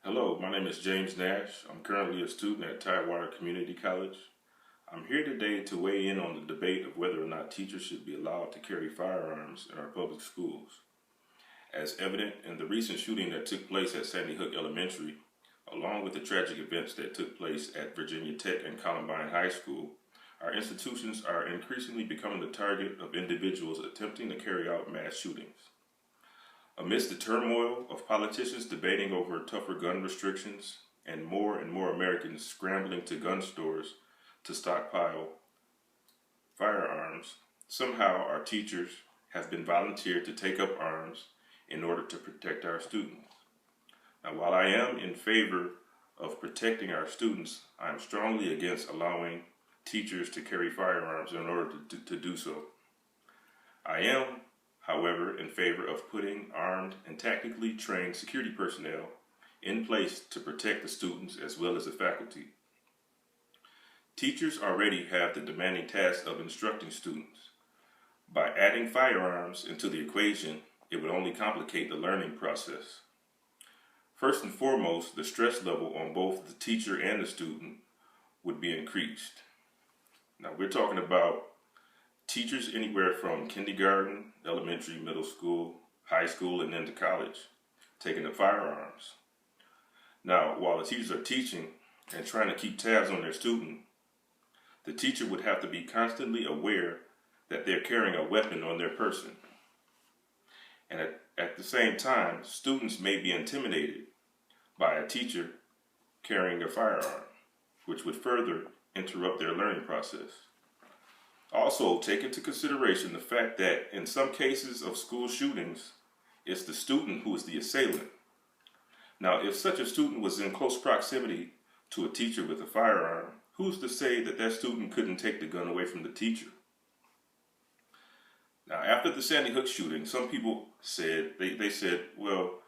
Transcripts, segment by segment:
Hello, my name is James Nash. I'm currently a student at Tidewater Community College. I'm here today to weigh in on the debate of whether or not teachers should be allowed to carry firearms in our public schools. As evident in the recent shooting that took place at Sandy Hook Elementary, along with the tragic events that took place at Virginia Tech and Columbine High School, our institutions are increasingly becoming the target of individuals attempting to carry out mass shootings. Amidst the turmoil of politicians debating over tougher gun restrictions and more Americans scrambling to gun stores to stockpile firearms, somehow our teachers have been volunteered to take up arms in order to protect our students. Now, while I am in favor of protecting our students, I am strongly against allowing teachers to carry firearms in order to do so. I am, however, in favor of putting armed and tactically trained security personnel in place to protect the students as well as the faculty. Teachers already have the demanding task of instructing students. By adding firearms into the equation, it would only complicate the learning process. First and foremost, the stress level on both the teacher and the student would be increased. Now, we're talking about teachers anywhere from kindergarten, elementary, middle school, high school, and then to college, taking up firearms. Now, while the teachers are teaching and trying to keep tabs on their student, the teacher would have to be constantly aware that they're carrying a weapon on their person. And at the same time, students may be intimidated by a teacher carrying a firearm, which would further interrupt their learning process. Also, take into consideration the fact that in some cases of school shootings, it's the student who is the assailant. Now, if such a student was in close proximity to a teacher with a firearm, who's to say that that student couldn't take the gun away from the teacher? Now, after the Sandy Hook shooting, some people said, they said, well,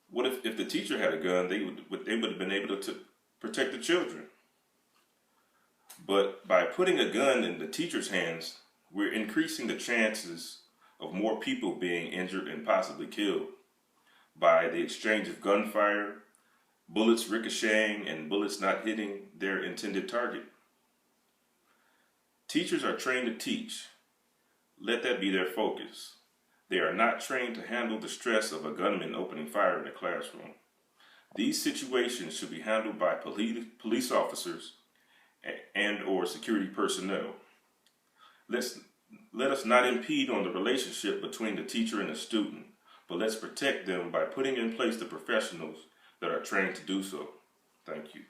what if the teacher had a gun, they would have been able to protect the children? But by putting a gun in the teacher's hands, we're increasing the chances of more people being injured and possibly killed by the exchange of gunfire, bullets ricocheting, and bullets not hitting their intended target. Teachers are trained to teach. Let that be their focus. They are not trained to handle the stress of a gunman opening fire in a classroom. These situations should be handled by police officers and or security personnel. Let us not impede on the relationship between the teacher and the student, but let's protect them by putting in place the professionals that are trained to do so. Thank you.